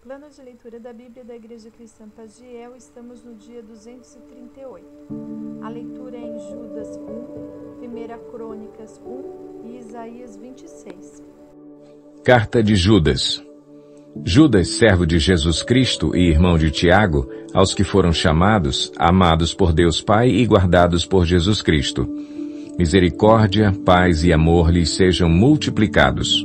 Plano de leitura da Bíblia da Igreja Cristã Pagiel, estamos no dia 238. A leitura é em Judas 1, 1 Crônicas 1 e Isaías 26. Carta de Judas. Judas, servo de Jesus Cristo e irmão de Tiago, aos que foram chamados, amados por Deus Pai e guardados por Jesus Cristo. Misericórdia, paz e amor lhes sejam multiplicados.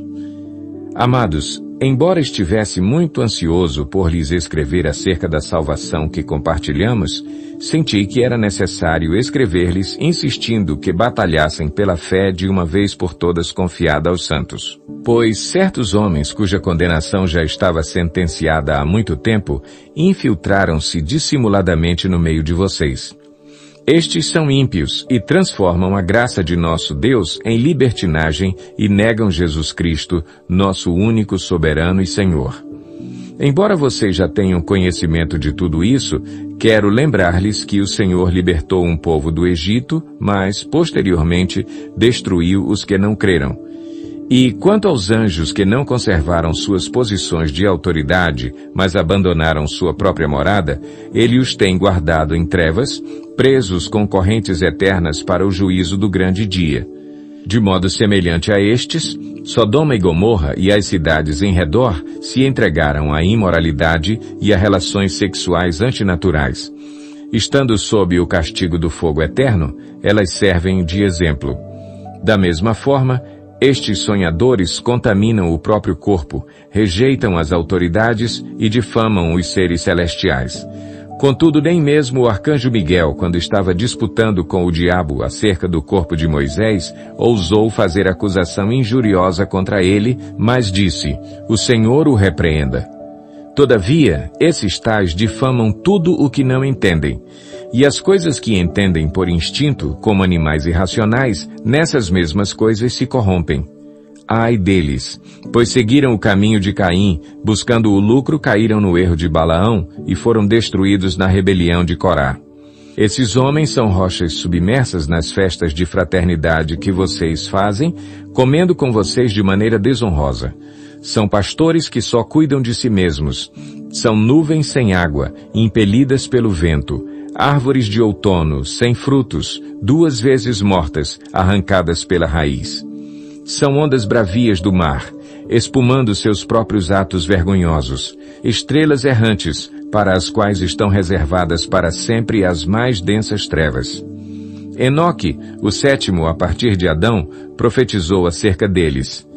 Amados, embora estivesse muito ansioso por lhes escrever acerca da salvação que compartilhamos, senti que era necessário escrever-lhes insistindo que batalhassem pela fé de uma vez por todas confiada aos santos. Pois certos homens cuja condenação já estava sentenciada há muito tempo, infiltraram-se dissimuladamente no meio de vocês. Estes são ímpios e transformam a graça de nosso Deus em libertinagem e negam Jesus Cristo, nosso único soberano e Senhor. Embora vocês já tenham conhecimento de tudo isso, quero lembrar-lhes que o Senhor libertou um povo do Egito, mas, posteriormente, destruiu os que não creram. E quanto aos anjos que não conservaram suas posições de autoridade, mas abandonaram sua própria morada, ele os tem guardado em trevas, presos com correntes eternas para o juízo do grande dia. De modo semelhante a estes, Sodoma e Gomorra e as cidades em redor se entregaram à imoralidade e a relações sexuais antinaturais. Estando sob o castigo do fogo eterno, elas servem de exemplo. Da mesma forma, estes sonhadores contaminam o próprio corpo, rejeitam as autoridades e difamam os seres celestiais. Contudo, nem mesmo o arcanjo Miguel, quando estava disputando com o diabo acerca do corpo de Moisés, ousou fazer acusação injuriosa contra ele, mas disse: "O Senhor o repreenda." Todavia, esses tais difamam tudo o que não entendem. E as coisas que entendem por instinto, como animais irracionais, nessas mesmas coisas se corrompem. Ai deles, pois seguiram o caminho de Caim, buscando o lucro caíram no erro de Balaão e foram destruídos na rebelião de Corá. Esses homens são rochas submersas nas festas de fraternidade que vocês fazem, comendo com vocês de maneira desonrosa. São pastores que só cuidam de si mesmos. São nuvens sem água, impelidas pelo vento. Árvores de outono, sem frutos, 2 vezes mortas, arrancadas pela raiz. São ondas bravias do mar, espumando seus próprios atos vergonhosos. Estrelas errantes, para as quais estão reservadas para sempre as mais densas trevas. Enoque, o 7º a partir de Adão, profetizou acerca deles.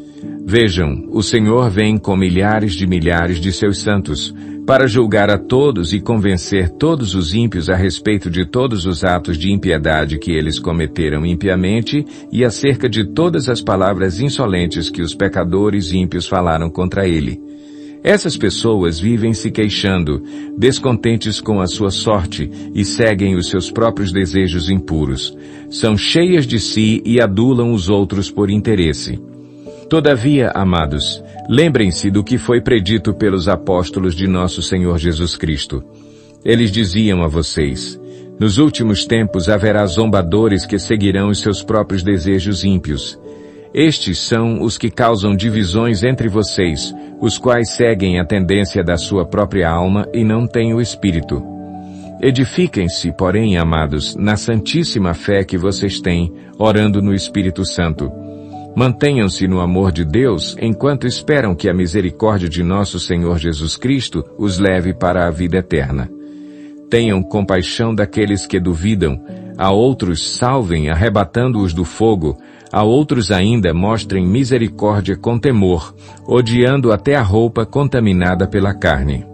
Vejam, o Senhor vem com milhares de seus santos, para julgar a todos e convencer todos os ímpios a respeito de todos os atos de impiedade que eles cometeram impiamente e acerca de todas as palavras insolentes que os pecadores ímpios falaram contra ele. Essas pessoas vivem se queixando, descontentes com a sua sorte e seguem os seus próprios desejos impuros. São cheias de si e adulam os outros por interesse. Todavia, amados, lembrem-se do que foi predito pelos apóstolos de nosso Senhor Jesus Cristo. Eles diziam a vocês: nos últimos tempos haverá zombadores que seguirão os seus próprios desejos ímpios. Estes são os que causam divisões entre vocês, os quais seguem a tendência da sua própria alma e não têm o Espírito. Edifiquem-se, porém, amados, na santíssima fé que vocês têm, orando no Espírito Santo. Mantenham-se no amor de Deus enquanto esperam que a misericórdia de nosso Senhor Jesus Cristo os leve para a vida eterna. Tenham compaixão daqueles que duvidam, a outros salvem arrebatando-os do fogo, a outros ainda mostrem misericórdia com temor, odiando até a roupa contaminada pela carne.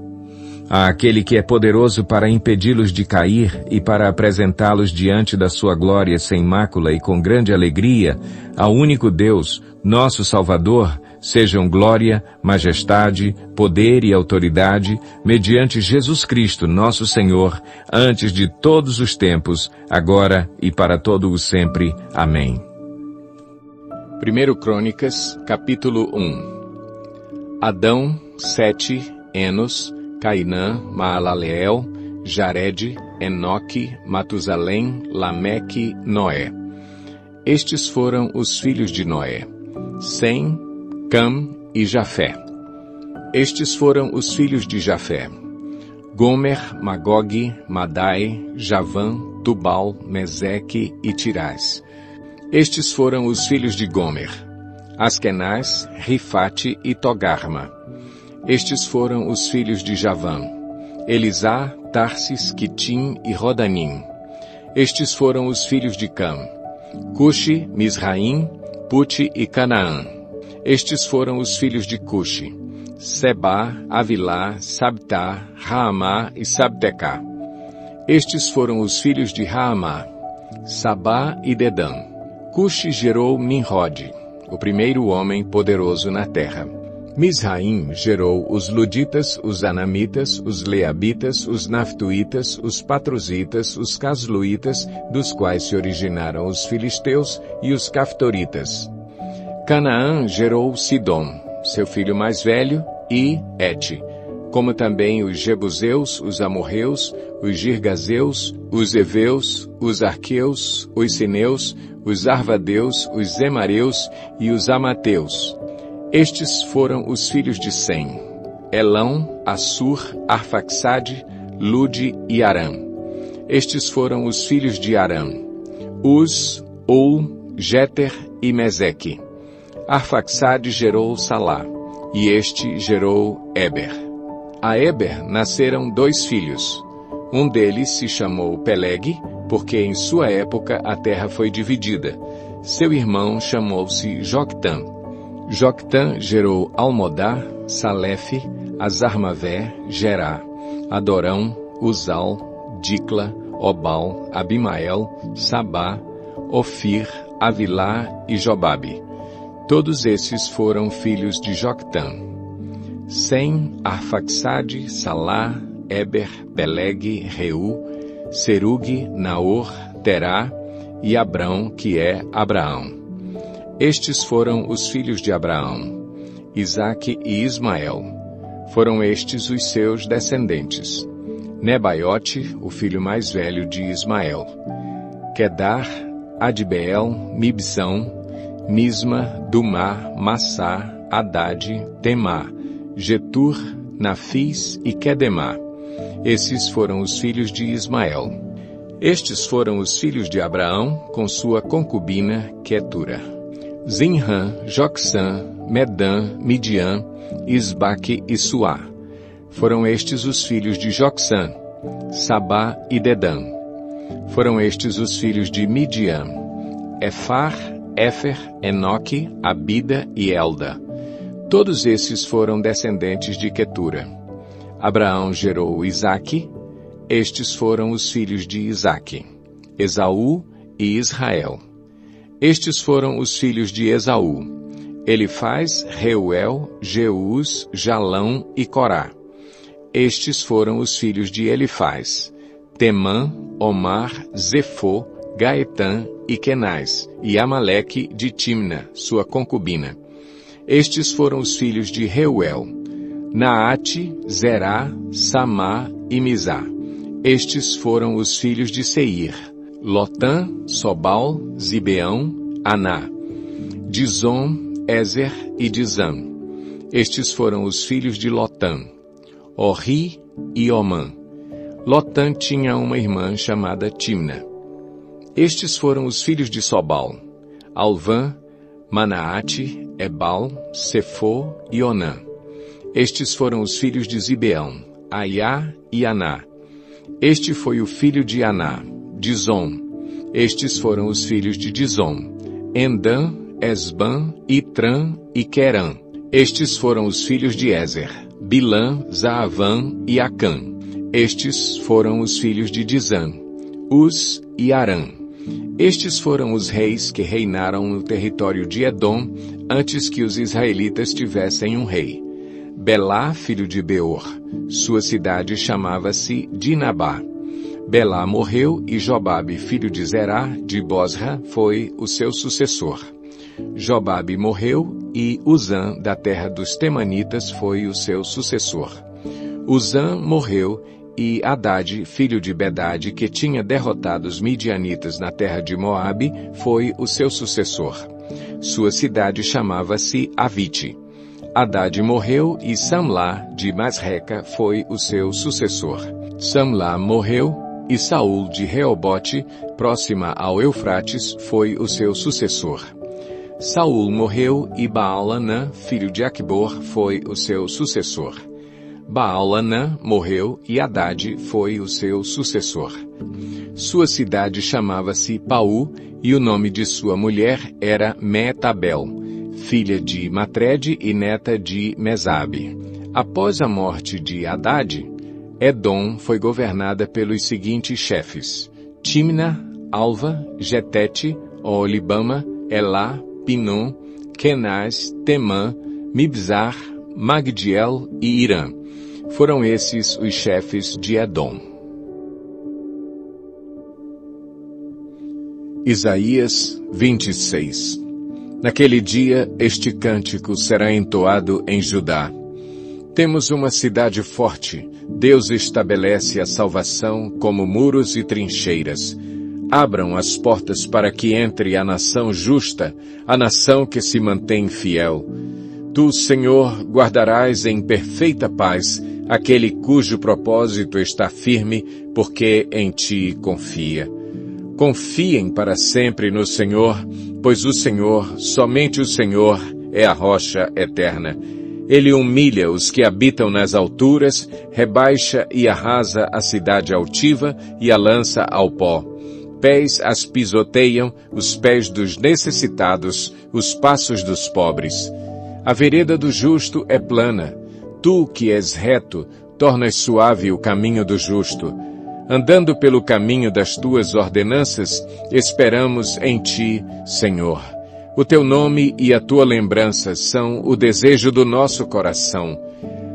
Àquele que é poderoso para impedi-los de cair e para apresentá-los diante da sua glória sem mácula e com grande alegria, ao único Deus, nosso Salvador, sejam glória, majestade, poder e autoridade, mediante Jesus Cristo, nosso Senhor, antes de todos os tempos, agora e para todo o sempre. Amém. 1 Crônicas, capítulo 1. Adão, Sete, Enos, Cainã, Maalaleel, Jared, Enoque, Matusalém, Lameque, Noé. Estes foram os filhos de Noé: Sem, Cam e Jafé. Estes foram os filhos de Jafé: Gomer, Magog, Madai, Javã, Tubal, Meseque e Tirás. Estes foram os filhos de Gomer: Askenaz, Rifate e Togarma. Estes foram os filhos de Javã: Elisá, Tarsis, Quitim e Rodanim. Estes foram os filhos de Cam: Cushi, Misraim, Puti e Canaã. Estes foram os filhos de Cushi: Sebá, Avilá, Sabtá, Raamá e Sabtecá. Estes foram os filhos de Raamá: Sabá e Dedã. Cushi gerou Nimrod, o primeiro homem poderoso na terra. Misraim gerou os Luditas, os Anamitas, os Leabitas, os Naftuítas, os Patruzitas, os Casluítas, dos quais se originaram os Filisteus, e os Caftoritas. Canaã gerou Sidom, seu filho mais velho, e Et, como também os Jebuseus, os Amorreus, os Girgazeus, os Eveus, os Arqueus, os Sineus, os Arvadeus, os Zemareus e os Amateus. Estes foram os filhos de Sem: Elão, Assur, Arfaxade, Lude e Arã. Estes foram os filhos de Arã: Uz, Ou, Jéter e Meseque. Arfaxade gerou Salá, e este gerou Eber. A Eber nasceram 2 filhos. Um deles se chamou Peleg, porque em sua época a terra foi dividida. Seu irmão chamou-se Joctã. Joctã gerou Almodá, Salefe, Azarmavé, Gerá, Adorão, Uzal, Dicla, Obal, Abimael, Sabá, Ofir, Avilá e Jobabe. Todos esses foram filhos de Joctã. Sem, Arfaxade, Salá, Eber, Peleg, Reu, Serug, Naor, Terá e Abrão, que é Abraão. Estes foram os filhos de Abraão: Isaque e Ismael. Foram estes os seus descendentes: Nebaiote, o filho mais velho de Ismael; Quedar, Adbeel, Mibsão, Misma, Dumá, Massá, Haddad, Temá, Getur, Nafis e Quedemá. Esses foram os filhos de Ismael. Estes foram os filhos de Abraão com sua concubina Quetura: Zinrã, Jocsã, Medã, Midian, Isbaque e Suá. Foram estes os filhos de Jocsã: Sabá e Dedã. Foram estes os filhos de Midian: Efar, Éfer, Enoque, Abida e Elda. Todos esses foram descendentes de Quetura. Abraão gerou Isaque. Estes foram os filhos de Isaque: Esaú e Israel. Estes foram os filhos de Esaú: Elifaz, Reuel, Jeús, Jalão e Corá. Estes foram os filhos de Elifaz: Temã, Omar, Zefô, Gaetã e Kenaz, e Amaleque de Timna, sua concubina. Estes foram os filhos de Reuel: Naate, Zerá, Samá e Mizá. Estes foram os filhos de Seir: Lotã, Sobal, Zibeão, Aná, Dizom, Ezer e Dizam. Estes foram os filhos de Lotã: Orri e Omã. Lotã tinha uma irmã chamada Timna. Estes foram os filhos de Sobal: Alvã, Manaate, Ebal, Sefô e Onã. Estes foram os filhos de Zibeão: Aiá e Aná. Este foi o filho de Aná, Dizom. Estes foram os filhos de Dizom: Endã, Esbã, Itrã e Querã. Estes foram os filhos de Ezer: Bilã, Zaavã e Acã. Estes foram os filhos de Dizã: Uz e Arã. Estes foram os reis que reinaram no território de Edom antes que os israelitas tivessem um rei. Belá, filho de Beor. Sua cidade chamava-se Dinabá. Belá morreu e Jobabe, filho de Zerá, de Bosra, foi o seu sucessor. Jobabe morreu e Uzã, da terra dos Temanitas, foi o seu sucessor. Uzã morreu e Haddad, filho de Bedade, que tinha derrotado os midianitas na terra de Moabe, foi o seu sucessor. Sua cidade chamava-se Avite. Hadade morreu e Samlá de Masreca foi o seu sucessor. Samlá morreu e Saul de Reobote, próxima ao Eufrates, foi o seu sucessor. Saul morreu e Baal-Hanã, filho de Acbor, foi o seu sucessor. Baal-Hanã morreu e Hadade foi o seu sucessor. Sua cidade chamava-se Pau e o nome de sua mulher era Meetabel, filha de Matred e neta de Mesabe. Após a morte de Hadade, Edom foi governada pelos seguintes chefes: Timna, Alva, Getete, Oolibama, Elá, Pinom, Kenaz, Temã, Mibzar, Magdiel e Irã. Foram esses os chefes de Edom. Isaías 26. Naquele dia, este cântico será entoado em Judá. Temos uma cidade forte. Deus estabelece a salvação como muros e trincheiras. Abram as portas para que entre a nação justa, a nação que se mantém fiel. Tu, Senhor, guardarás em perfeita paz aquele cujo propósito está firme, porque em ti confia. Confiem para sempre no Senhor, pois o Senhor, somente o Senhor, é a rocha eterna. Ele humilha os que habitam nas alturas, rebaixa e arrasa a cidade altiva e a lança ao pó. Pés as pisoteiam, os pés dos necessitados, os passos dos pobres. A vereda do justo é plana. Tu, que és reto, tornas suave o caminho do justo. Andando pelo caminho das tuas ordenanças, esperamos em ti, Senhor. O teu nome e a tua lembrança são o desejo do nosso coração.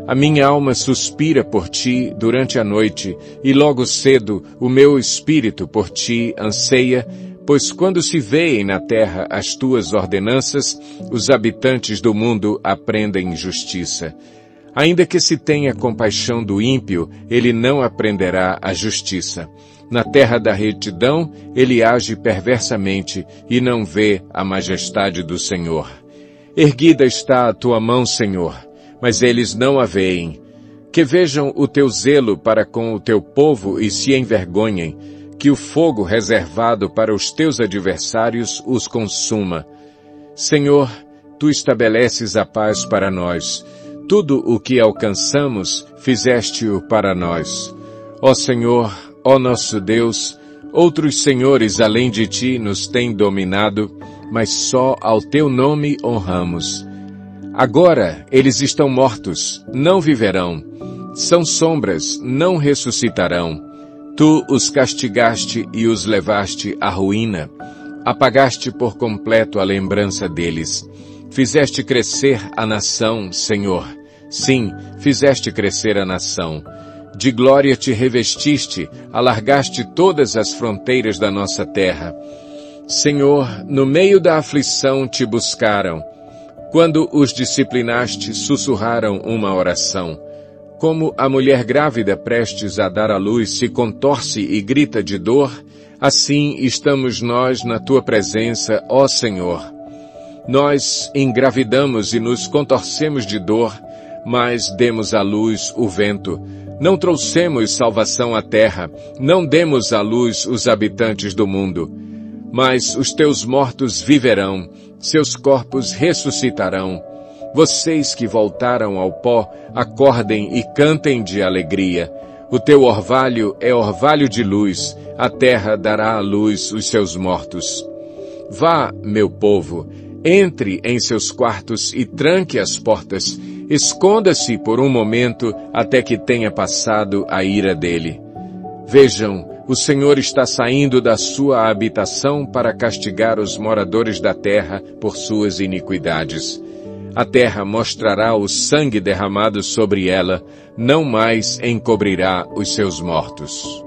A minha alma suspira por ti durante a noite, e logo cedo o meu espírito por ti anseia, pois quando se veem na terra as tuas ordenanças, os habitantes do mundo aprendem justiça. Ainda que se tenha compaixão do ímpio, ele não aprenderá a justiça. Na terra da retidão, ele age perversamente e não vê a majestade do Senhor. Erguida está a tua mão, Senhor, mas eles não a veem. Que vejam o teu zelo para com o teu povo e se envergonhem, que o fogo reservado para os teus adversários os consuma. Senhor, tu estabeleces a paz para nós. Tudo o que alcançamos, fizeste-o para nós. Ó Senhor, ó nosso Deus, outros senhores além de ti nos têm dominado, mas só ao teu nome honramos. Agora eles estão mortos, não viverão. São sombras, não ressuscitarão. Tu os castigaste e os levaste à ruína. Apagaste por completo a lembrança deles. Fizeste crescer a nação, Senhor. Sim, fizeste crescer a nação. De glória te revestiste, alargaste todas as fronteiras da nossa terra. Senhor, no meio da aflição te buscaram. Quando os disciplinaste, sussurraram uma oração. Como a mulher grávida prestes a dar à luz se contorce e grita de dor, assim estamos nós na tua presença, ó Senhor. Nós engravidamos e nos contorcemos de dor, mas demos à luz o vento. Não trouxemos salvação à terra, não demos à luz os habitantes do mundo. Mas os teus mortos viverão, seus corpos ressuscitarão. Vocês que voltaram ao pó, acordem e cantem de alegria. O teu orvalho é orvalho de luz, a terra dará à luz os seus mortos. Vá, meu povo, entre em seus quartos e tranque as portas. Esconda-se por um momento até que tenha passado a ira dele. Vejam, o Senhor está saindo da sua habitação para castigar os moradores da terra por suas iniquidades. A terra mostrará o sangue derramado sobre ela, não mais encobrirá os seus mortos.